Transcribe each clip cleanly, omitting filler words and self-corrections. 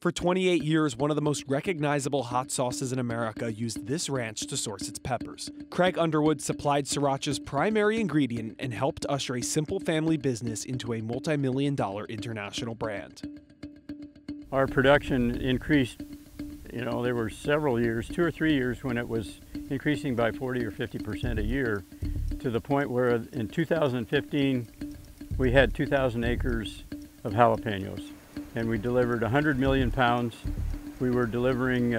For 28 years, one of the most recognizable hot sauces in America used this ranch to source its peppers. Craig Underwood supplied Sriracha's primary ingredient and helped usher a simple family business into a multi-million-dollar international brand. Our production increased, there were several years, 2 or 3 years, when it was increasing by 40 or 50% a year, to the point where in 2015, we had 2,000 acres of jalapeños. And we delivered 100 million pounds. We were delivering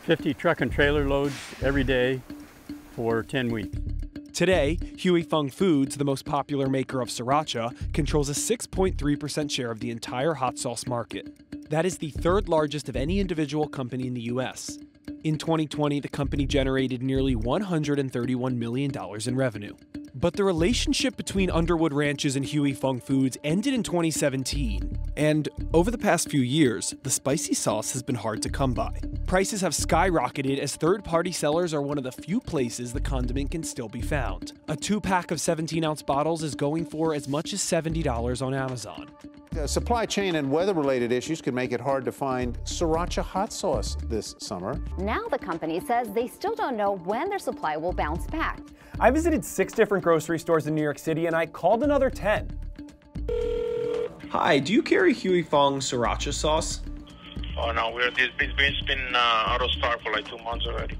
50 truck and trailer loads every day for 10 weeks. Today, Huy Fong Foods, the most popular maker of Sriracha, controls a 6.3% share of the entire hot sauce market. That is the third largest of any individual company in the U.S. In 2020, the company generated nearly $131 million in revenue. But the relationship between Underwood Ranches and Huy Fong Foods ended in 2017, and over the past few years, the spicy sauce has been hard to come by. Prices have skyrocketed as third-party sellers are one of the few places the condiment can still be found. A 2-pack of 17-ounce bottles is going for as much as $70 on Amazon. Supply chain and weather-related issues could make it hard to find Sriracha hot sauce this summer. Now the company says they still don't know when their supply will bounce back. I visited 6 different grocery stores in New York City and I called another 10. Hi, do you carry Huy Fong Sriracha sauce? Oh no, it's been out of stock for like 2 months already.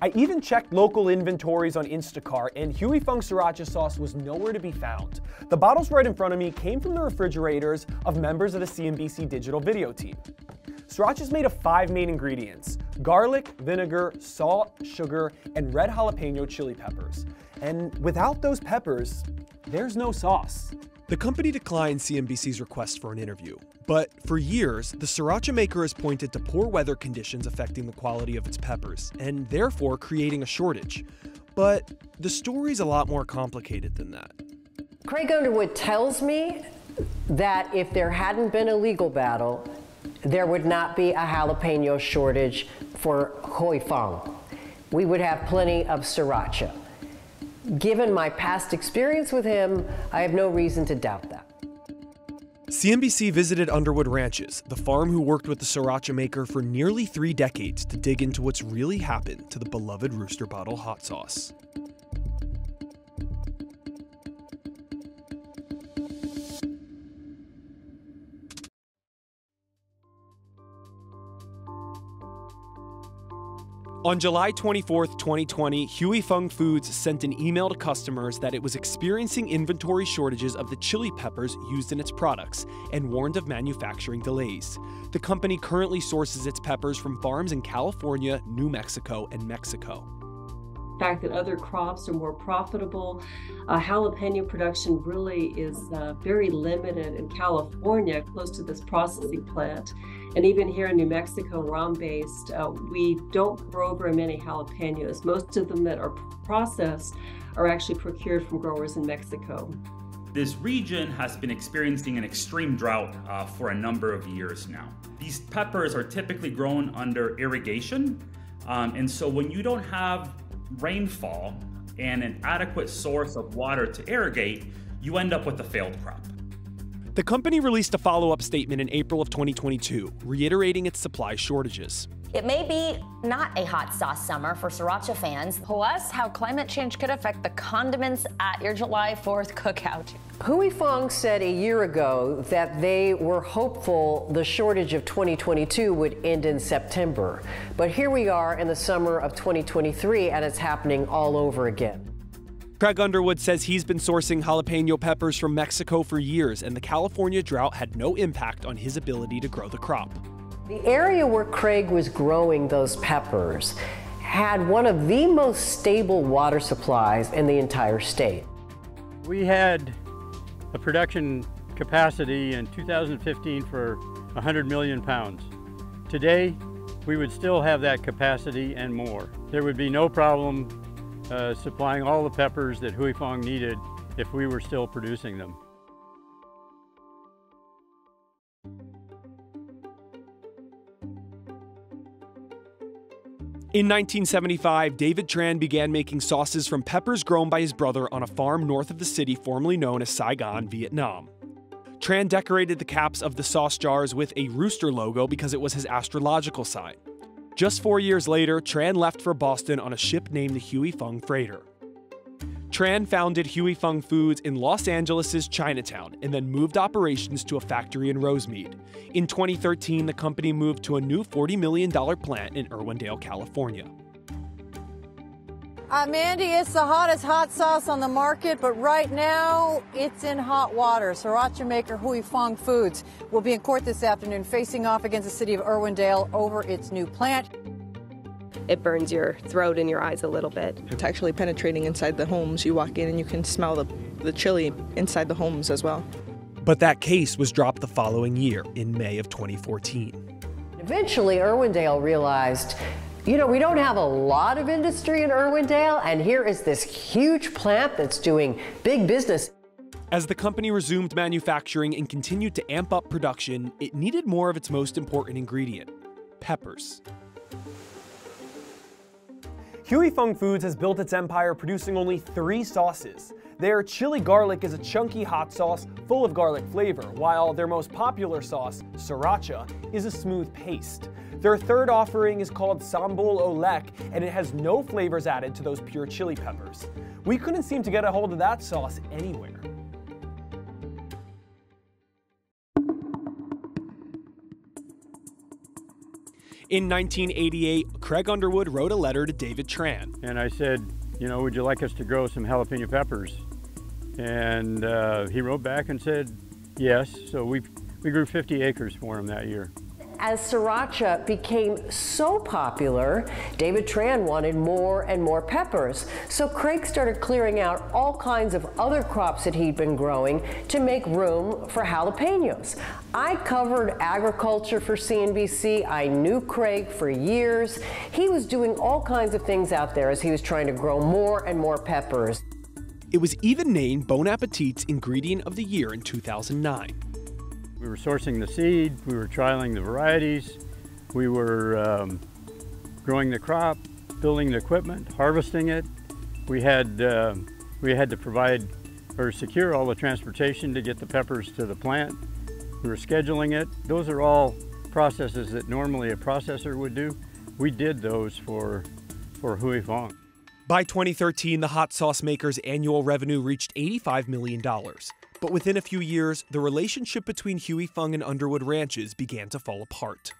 I even checked local inventories on Instacart, and Huy Fong Sriracha sauce was nowhere to be found. The bottles right in front of me came from the refrigerators of members of the CNBC digital video team. Sriracha is made of 5 main ingredients: garlic, vinegar, salt, sugar, and red jalapeno chili peppers. And without those peppers, there's no sauce. The company declined CNBC's request for an interview. But for years, the Sriracha maker has pointed to poor weather conditions affecting the quality of its peppers, and therefore creating a shortage. But the story's a lot more complicated than that. Craig Underwood tells me that if there hadn't been a legal battle, there would not be a jalapeno shortage for Huy Fong. We would have plenty of Sriracha. Given my past experience with him, I have no reason to doubt that. CNBC visited Underwood Ranches, the farm who worked with the Sriracha maker for nearly 3 decades to dig into what's really happened to the beloved Rooster Bottle hot sauce. On July 24, 2020, Huy Fong Foods sent an email to customers that it was experiencing inventory shortages of the chili peppers used in its products and warned of manufacturing delays. The company currently sources its peppers from farms in California, New Mexico, and Mexico. The fact that other crops are more profitable. Jalapeno production really is very limited in California, close to this processing plant. And even here in New Mexico, where I'm based, we don't grow very many jalapenos. Most of them that are processed are actually procured from growers in Mexico. This region has been experiencing an extreme drought for a number of years now. These peppers are typically grown under irrigation. And so when you don't have rainfall and an adequate source of water to irrigate, you end up with a failed crop. The company released a follow-up statement in April of 2022, reiterating its supply shortages. It may be not a hot sauce summer for Sriracha fans, plus how climate change could affect the condiments at your July 4th cookout. Huy Fong said a year ago that they were hopeful the shortage of 2022 would end in September. But here we are in the summer of 2023, and it's happening all over again. Craig Underwood says he's been sourcing jalapeno peppers from Mexico for years, and the California drought had no impact on his ability to grow the crop. The area where Craig was growing those peppers had one of the most stable water supplies in the entire state. We had a production capacity in 2015 for 100 million pounds. Today, we would still have that capacity and more. There would be no problem supplying all the peppers that Huy Fong needed if we were still producing them. In 1975, David Tran began making sauces from peppers grown by his brother on a farm north of the city formerly known as Saigon, Vietnam. Tran decorated the caps of the sauce jars with a rooster logo because it was his astrological sign. Just 4 years later, Tran left for Boston on a ship named the Huy Fong Freighter. Tran founded Huy Fong Foods in Los Angeles' Chinatown and then moved operations to a factory in Rosemead. In 2013, the company moved to a new $40 million plant in Irwindale, California. Mandy, it's the hottest hot sauce on the market, but right now it's in hot water. Sriracha maker Huy Fong Foods will be in court this afternoon facing off against the city of Irwindale over its new plant. It burns your throat and your eyes a little bit. It's actually penetrating inside the homes. You walk in and you can smell the chili inside the homes as well. But that case was dropped the following year, in May of 2014. Eventually, Irwindale realized, you know, we don't have a lot of industry in Irwindale, and here is this huge plant that's doing big business. As the company resumed manufacturing and continued to amp up production, it needed more of its most important ingredient, peppers. Huy Fong Foods has built its empire producing only 3 sauces. Their chili garlic is a chunky hot sauce full of garlic flavor, while their most popular sauce, Sriracha, is a smooth paste. Their third offering is called Sambal Olek, and it has no flavors added to those pure chili peppers. We couldn't seem to get a hold of that sauce anywhere. In 1988, Craig Underwood wrote a letter to David Tran. And I said, you know, would you like us to grow some jalapeno peppers? And he wrote back and said, yes. So we grew 50 acres for him that year. As Sriracha became so popular, David Tran wanted more and more peppers. So Craig started clearing out all kinds of other crops that he'd been growing to make room for jalapenos. I covered agriculture for CNBC. I knew Craig for years. He was doing all kinds of things out there as he was trying to grow more and more peppers. It was even named Bon Appetit's Ingredient of the Year in 2009. We were sourcing the seed, we were trialing the varieties, we were growing the crop, building the equipment, harvesting it. We had to provide or secure all the transportation to get the peppers to the plant. We were scheduling it. Those are all processes that normally a processor would do. We did those for Huy Fong. By 2013, the hot sauce maker's annual revenue reached $85 million. But within a few years, the relationship between Huy Fong and Underwood Ranches began to fall apart.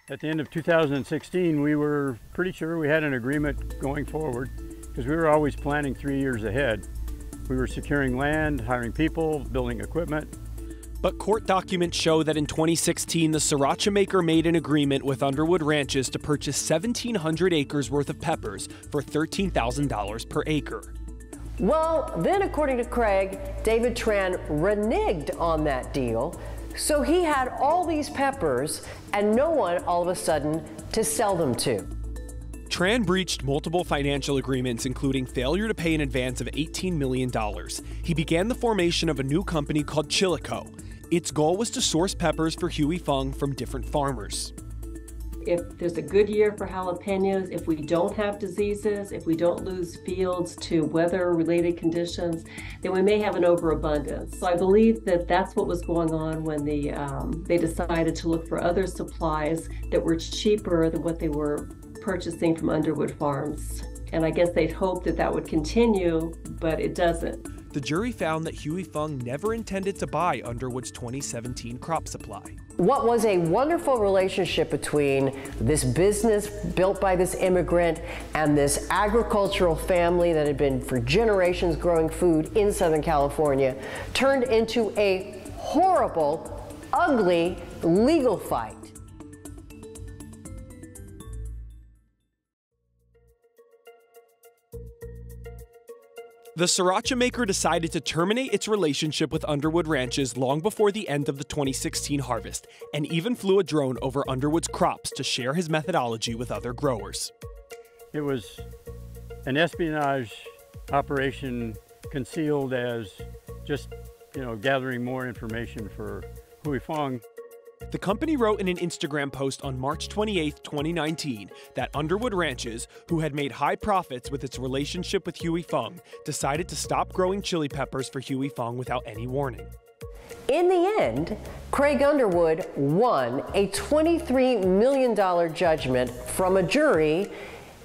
At the end of 2016, we were pretty sure we had an agreement going forward because we were always planning 3 years ahead. We were securing land, hiring people, building equipment. But court documents show that in 2016, the Sriracha maker made an agreement with Underwood Ranches to purchase 1,700 acres worth of peppers for $13,000 per acre. Well, then according to Craig, David Tran reneged on that deal, so he had all these peppers and no one all of a sudden to sell them to. Tran breached multiple financial agreements, including failure to pay an advance of $18 million. He began the formation of a new company called Chilico. Its goal was to source peppers for Huy Fong from different farmers. If there's a good year for jalapenos, if we don't have diseases, if we don't lose fields to weather-related conditions, then we may have an overabundance. So I believe that that's what was going on when they decided to look for other supplies that were cheaper than what they were purchasing from Underwood Farms. And I guess they'd hoped that that would continue, but it doesn't. The jury found that Huy Fong never intended to buy Underwood's 2017 crop supply. What was a wonderful relationship between this business built by this immigrant and this agricultural family that had been for generations growing food in Southern California turned into a horrible, ugly legal fight. The Sriracha maker decided to terminate its relationship with Underwood Ranches long before the end of the 2016 harvest, and even flew a drone over Underwood's crops to share his methodology with other growers. It was an espionage operation concealed as just, you know, gathering more information for Huy Fong. The company wrote in an Instagram post on March 28, 2019, that Underwood Ranches, who had made high profits with its relationship with Huy Fong, decided to stop growing chili peppers for Huy Fong without any warning. In the end, Craig Underwood won a $23 million judgment from a jury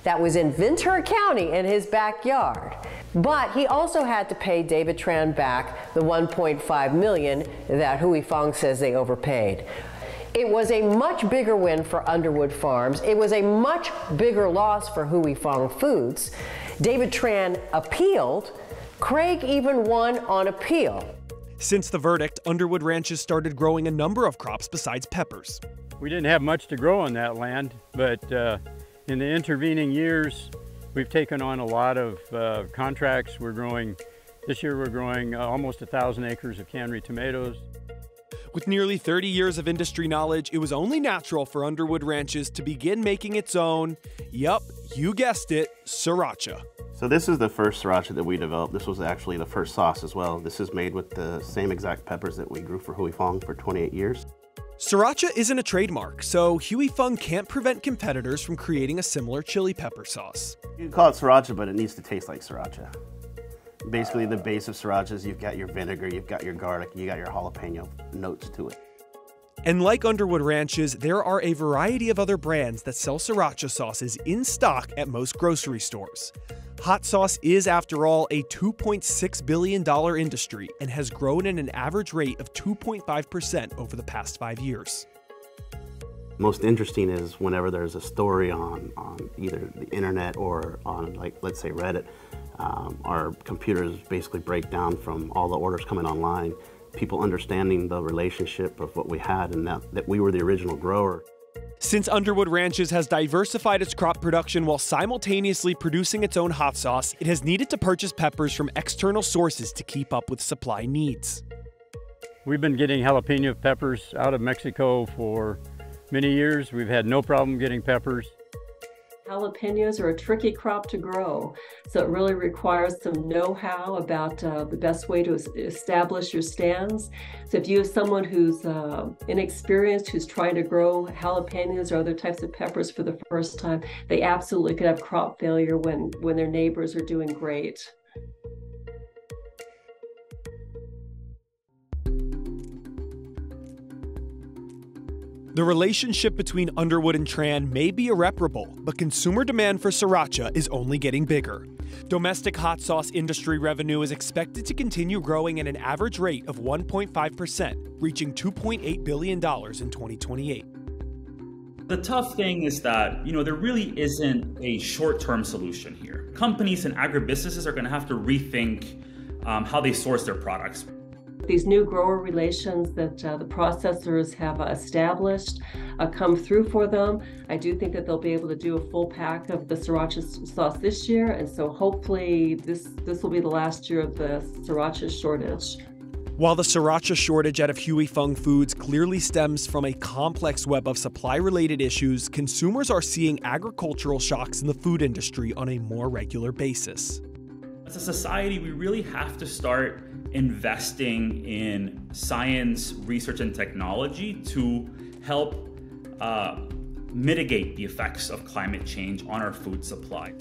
that was in Ventura County in his backyard. But he also had to pay David Tran back the $1.5 million that Huy Fong says they overpaid. It was a much bigger win for Underwood Farms. It was a much bigger loss for Huy Fong Foods. David Tran appealed. Craig even won on appeal. Since the verdict, Underwood Ranches started growing a number of crops besides peppers. We didn't have much to grow on that land, but in the intervening years, we've taken on a lot of contracts. This year we're growing almost 1,000 acres of cannery tomatoes. With nearly 30 years of industry knowledge, it was only natural for Underwood Ranches to begin making its own, yup, you guessed it, Sriracha. So this is the first Sriracha that we developed. This was actually the first sauce as well. This is made with the same exact peppers that we grew for Huy Fong for 28 years. Sriracha isn't a trademark, so Huy Fong can't prevent competitors from creating a similar chili pepper sauce. You can call it Sriracha, but it needs to taste like Sriracha. Basically, the base of Srirachas, you've got your vinegar, you've got your garlic, you got your jalapeno notes to it. And like Underwood Ranches, there are a variety of other brands that sell Sriracha sauces in stock at most grocery stores. Hot sauce is, after all, a $2.6 billion industry and has grown at an average rate of 2.5% over the past 5 years. Most interesting is whenever there's a story on either the internet or on, like, let's say Reddit, our computers basically break down from all the orders coming online, people understanding the relationship of what we had and that we were the original grower. Since Underwood Ranches has diversified its crop production while simultaneously producing its own hot sauce, it has needed to purchase peppers from external sources to keep up with supply needs. We've been getting jalapeno peppers out of Mexico for many years. We've had no problem getting peppers. Jalapenos are a tricky crop to grow, so it really requires some know-how about the best way to establish your stands. So if you have someone who's inexperienced, who's trying to grow jalapenos or other types of peppers for the first time, they absolutely could have crop failure when their neighbors are doing great. The relationship between Underwood and Tran may be irreparable, but consumer demand for Sriracha is only getting bigger. Domestic hot sauce industry revenue is expected to continue growing at an average rate of 1.5%, reaching $2.8 billion in 2028. The tough thing is that, there really isn't a short-term solution here. Companies and agribusinesses are going to have to rethink how they source their products. These new grower relations that the processors have established come through for them. I do think that they'll be able to do a full pack of the Sriracha sauce this year, and so hopefully this will be the last year of the Sriracha shortage. While the Sriracha shortage out of Huy Fong Foods clearly stems from a complex web of supply-related issues, consumers are seeing agricultural shocks in the food industry on a more regular basis. As a society, we really have to start investing in science, research, and technology to help mitigate the effects of climate change on our food supply.